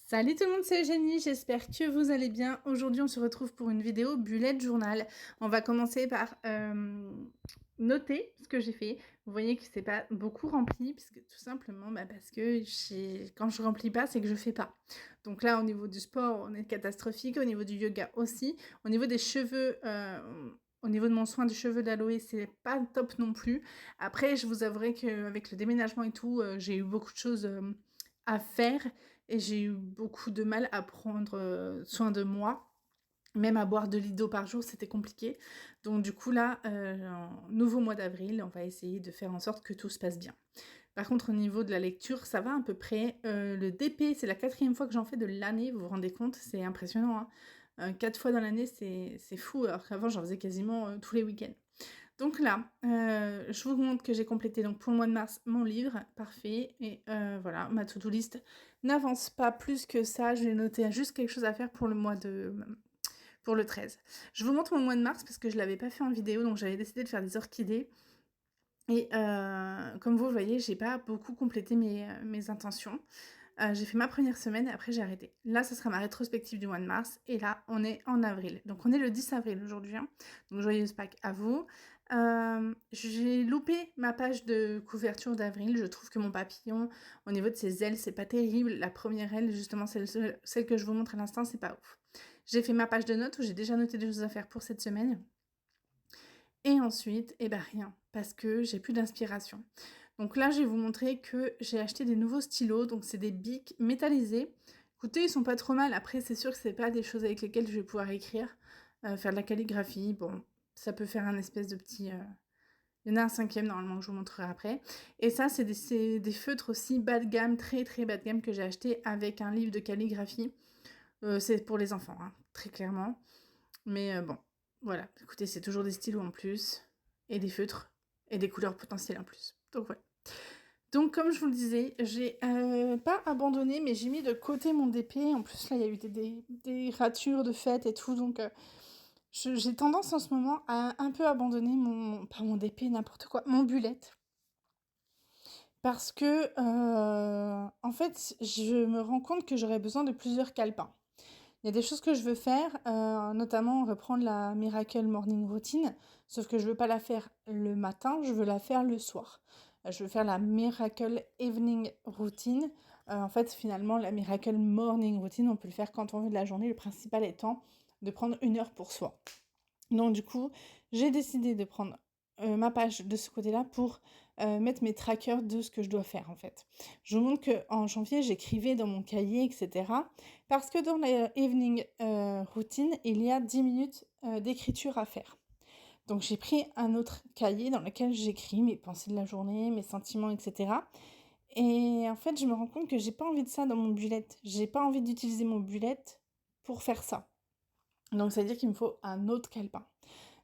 Salut tout le monde, c'est Eugénie, j'espère que vous allez bien. Aujourd'hui, on se retrouve pour une vidéo bullet journal. On va commencer par noter ce que j'ai fait. Vous voyez que c'est pas beaucoup rempli, puisque tout simplement parce que quand je remplis pas, c'est que je fais pas. Donc là, au niveau du sport, on est catastrophique. Au niveau du yoga aussi. Au niveau des cheveux, au niveau de mon soin du cheveu d'aloe, c'est pas top non plus. Après, je vous avouerai qu'avec le déménagement et tout, j'ai eu beaucoup de choses à faire. Et j'ai eu beaucoup de mal à prendre soin de moi. Même à boire 2 litres d'eau par jour, c'était compliqué. Donc du coup là, en nouveau mois d'avril, on va essayer de faire en sorte que tout se passe bien. Par contre, au niveau de la lecture, ça va à peu près. Le DP, c'est la 4e fois que j'en fais de l'année, vous vous rendez compte? C'est impressionnant, hein. 4 fois dans l'année, c'est fou, alors qu'avant, j'en faisais quasiment tous les week-ends. Donc là, je vous montre que j'ai complété donc pour le mois de mars mon livre, parfait. Et voilà, ma to-do list n'avance pas plus que ça. Je vais noter juste quelque chose à faire pour pour le 13. Je vous montre mon mois de mars parce que je l'avais pas fait en vidéo, donc j'avais décidé de faire des orchidées. Et comme vous le voyez, j'ai pas beaucoup complété mes intentions. J'ai fait ma première semaine et après j'ai arrêté. Là, ça sera ma rétrospective du mois de mars et là, on est en avril. Donc on est le 10 avril aujourd'hui, hein. Donc joyeuse Pâques à vous. J'ai loupé ma page de couverture d'avril. Je trouve que mon papillon, au niveau de ses ailes, c'est pas terrible. La première aile, justement, celle que je vous montre à l'instant, c'est pas ouf. J'ai fait ma page de notes où j'ai déjà noté des choses à faire pour cette semaine. Et ensuite, eh ben rien, parce que j'ai plus d'inspiration. Donc là, je vais vous montrer que j'ai acheté des nouveaux stylos, donc c'est des bics métallisés. Écoutez, ils sont pas trop mal. Après, c'est sûr que c'est pas des choses avec lesquelles je vais pouvoir écrire, faire de la calligraphie. Bon, ça peut faire un espèce de petit. Il y en a un 5e normalement que je vous montrerai après. Et ça, c'est des feutres aussi bas de gamme, très très bas de gamme que j'ai acheté avec un livre de calligraphie. C'est pour les enfants, hein, très clairement. Mais bon, voilà. Écoutez, c'est toujours des stylos en plus, et des feutres, et des couleurs potentielles en plus. Donc voilà. Donc comme je vous le disais, j'ai pas abandonné, mais j'ai mis de côté mon DP. En plus là, il y a eu des ratures de fête et tout, donc j'ai tendance en ce moment à un peu abandonner pas mon DP, n'importe quoi, mon bullet. Parce que, en fait, je me rends compte que j'aurais besoin de plusieurs calepins. Il y a des choses que je veux faire, notamment reprendre la Miracle Morning Routine, sauf que je veux pas la faire le matin, je veux la faire le soir. Je veux faire la Miracle Evening Routine. En fait, finalement, la Miracle Morning Routine, on peut le faire quand on veut de la journée, le principal étant de prendre 1 heure pour soi. Donc du coup, j'ai décidé de prendre ma page de ce côté-là pour mettre mes trackers de ce que je dois faire en fait. Je vous montre qu'en janvier, j'écrivais dans mon cahier, etc. Parce que dans la evening routine, il y a 10 minutes d'écriture à faire. Donc j'ai pris un autre cahier dans lequel j'écris mes pensées de la journée, mes sentiments, etc. Et en fait, je me rends compte que j'ai pas envie de ça dans mon bullet. J'ai pas envie d'utiliser mon bullet pour faire ça. Donc ça veut dire qu'il me faut un autre calepin.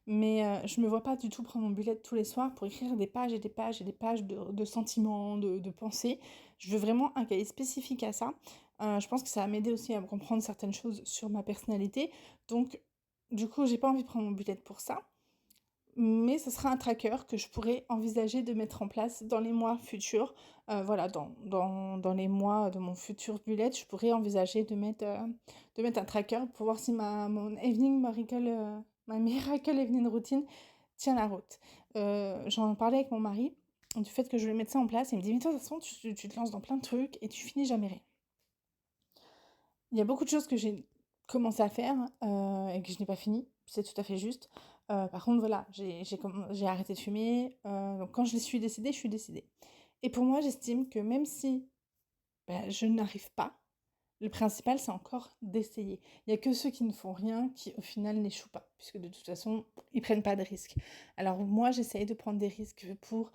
Mais je me vois pas du tout prendre mon bullet tous les soirs pour écrire des pages et des pages et des pages de sentiments, de pensées. Je veux vraiment un cahier spécifique à ça. Je pense que ça va m'aider aussi à comprendre certaines choses sur ma personnalité. Donc, du coup, j'ai pas envie de prendre mon bullet pour ça. Mais ce sera un tracker que je pourrais envisager de mettre en place dans les mois futurs. Voilà, dans les mois de mon futur bullet, je pourrais envisager de mettre un tracker pour voir si mon Evening Miracle, ma Miracle Evening Routine tient la route. J'en parlais avec mon mari du fait que je voulais mettre ça en place. Il me dit, mais toi, de toute façon, tu te lances dans plein de trucs et tu finis jamais rien. Il y a beaucoup de choses que j'ai commencé à faire et que je n'ai pas fini, c'est tout à fait juste. Par contre, voilà, j'ai arrêté de fumer, donc quand je suis décidée, je suis décidée. Et pour moi, j'estime que même si je n'arrive pas, le principal, c'est encore d'essayer. Il n'y a que ceux qui ne font rien qui, au final, n'échouent pas, puisque de toute façon, ils prennent pas de risques. Alors moi, j'essaye de prendre des risques pour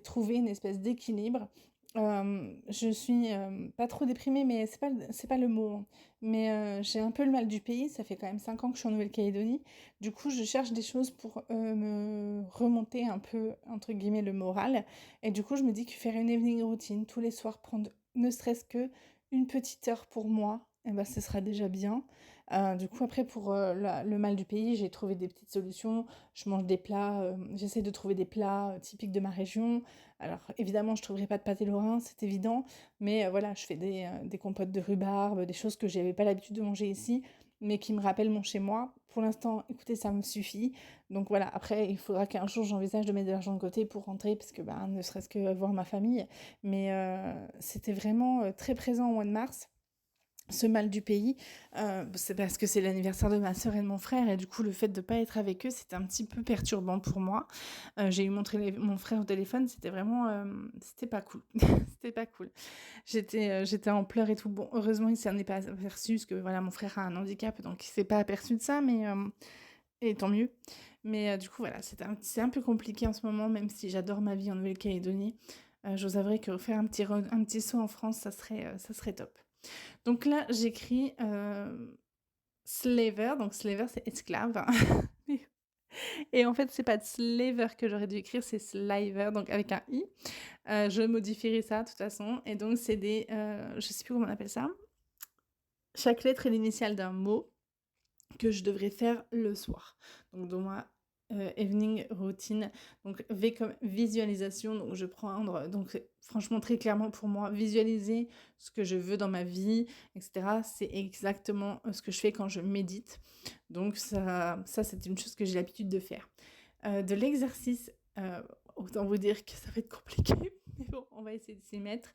trouver une espèce d'équilibre. Je suis pas trop déprimée, mais c'est pas le mot, hein. Mais j'ai un peu le mal du pays, ça fait quand même 5 ans que je suis en Nouvelle-Calédonie. Du coup, je cherche des choses pour me remonter un peu, entre guillemets, le moral. Et du coup, je me dis que faire une evening routine, tous les soirs, prendre ne serait-ce que une petite heure pour moi, eh ben, ce sera déjà bien. Du coup, après, pour le mal du pays, j'ai trouvé des petites solutions. Je mange des plats, j'essaie de trouver des plats typiques de ma région. Alors, évidemment, je ne trouverai pas de pâté lorrain, c'est évident, mais voilà, je fais des compotes de rhubarbe, des choses que je n'avais pas l'habitude de manger ici, mais qui me rappellent mon chez moi. Pour l'instant, écoutez, ça me suffit. Donc voilà, après, il faudra qu'un jour j'envisage de mettre de l'argent de côté pour rentrer, parce que ben, ne serait-ce que voir ma famille. Mais c'était vraiment très présent au mois de mars. Ce mal du pays, c'est parce que c'est l'anniversaire de ma sœur et de mon frère, et du coup le fait de ne pas être avec eux, c'était un petit peu perturbant pour moi. J'ai eu mon frère au téléphone, c'était vraiment, c'était pas cool. C'était pas cool. J'étais en pleurs et tout. Bon, heureusement il s'en est pas aperçu, parce que voilà, mon frère a un handicap, donc il s'est pas aperçu de ça, mais et tant mieux. Mais du coup voilà, c'est un peu compliqué en ce moment, même si j'adore ma vie en Nouvelle-Calédonie. J'ose avouer que faire un petit saut en France, ça serait top. Donc là, j'écris slaver, donc slaver c'est esclave. Et en fait, c'est pas slaver que j'aurais dû écrire, c'est sliver, donc avec un i. Je modifierai ça de toute façon. Et donc, c'est des. Je sais plus comment on appelle ça. Chaque lettre est l'initiale d'un mot que je devrais faire le soir. Donc dans ma evening routine, donc V comme visualisation, donc je prends, donc franchement très clairement pour moi, visualiser ce que je veux dans ma vie, etc. C'est exactement ce que je fais quand je médite. Donc ça c'est une chose que j'ai l'habitude de faire. De l'exercice, autant vous dire que ça va être compliqué, mais bon, on va essayer de s'y mettre.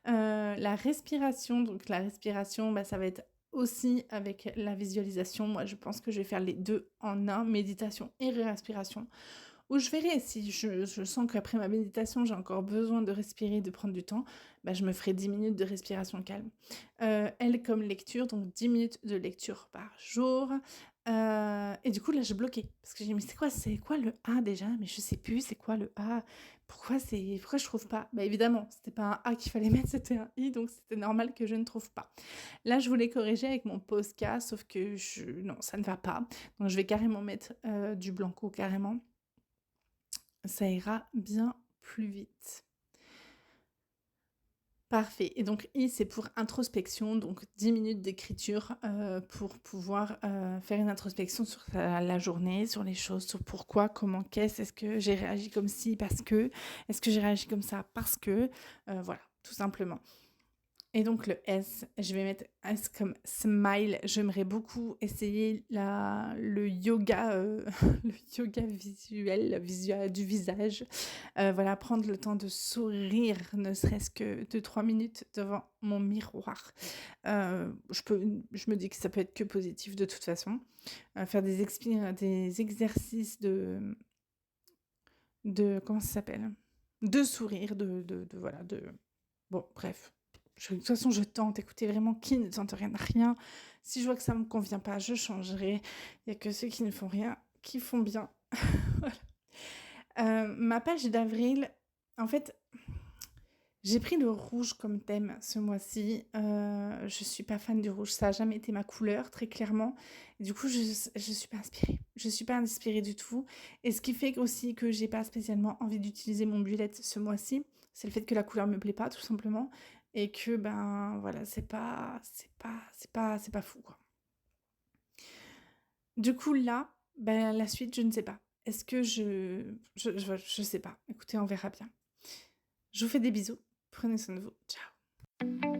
La respiration, donc la respiration, bah, ça va être aussi avec la visualisation. Moi, je pense que je vais faire les deux en un, méditation et respiration. Ou je verrai, si je sens qu'après ma méditation, j'ai encore besoin de respirer, de prendre du temps, bah, je me ferai 10 minutes de respiration calme. Elle comme lecture, donc 10 minutes de lecture par jour. Et du coup, là, j'ai bloqué. Parce que j'ai dit, mais c'est quoi le A déjà? Mais je sais plus, c'est quoi le A? Pourquoi je trouve pas? Bah évidemment, c'était pas un A qu'il fallait mettre, c'était un I, donc c'était normal que je ne trouve pas. Là, je voulais corriger avec mon Posca, sauf que non, ça ne va pas. Donc je vais carrément mettre du blanco, carrément. Ça ira bien plus vite. Parfait. Et donc, I, c'est pour introspection, donc 10 minutes d'écriture pour pouvoir faire une introspection sur la journée, sur les choses, sur pourquoi, comment, qu'est-ce, est-ce que j'ai réagi comme ci parce que, est-ce que j'ai réagi comme ça parce que, voilà, tout simplement. Et donc le S, je vais mettre S comme smile. J'aimerais beaucoup essayer le yoga, le yoga visuel du visage. Voilà, prendre le temps de sourire, ne serait-ce que 2-3 minutes devant mon miroir. Je me dis que ça peut être que positif de toute façon. Faire des exercices de comment ça s'appelle? De sourire, voilà, bon, bref. De toute façon, je tente. Écoutez, vraiment, qui ne tente rien. Si je vois que ça ne me convient pas, je changerai. Il n'y a que ceux qui ne font rien qui font bien. Voilà. Ma page d'avril, en fait, j'ai pris le rouge comme thème ce mois-ci. Je ne suis pas fan du rouge. Ça n'a jamais été ma couleur, très clairement. Et du coup, je ne suis pas inspirée. Je ne suis pas inspirée du tout. Et ce qui fait aussi que je n'ai pas spécialement envie d'utiliser mon bullet ce mois-ci, c'est le fait que la couleur ne me plaît pas, tout simplement. Et que, ben, voilà, c'est pas fou, quoi. Du coup, là, ben, la suite, je ne sais pas. Est-ce que je sais pas. Écoutez, on verra bien. Je vous fais des bisous. Prenez soin de vous. Ciao.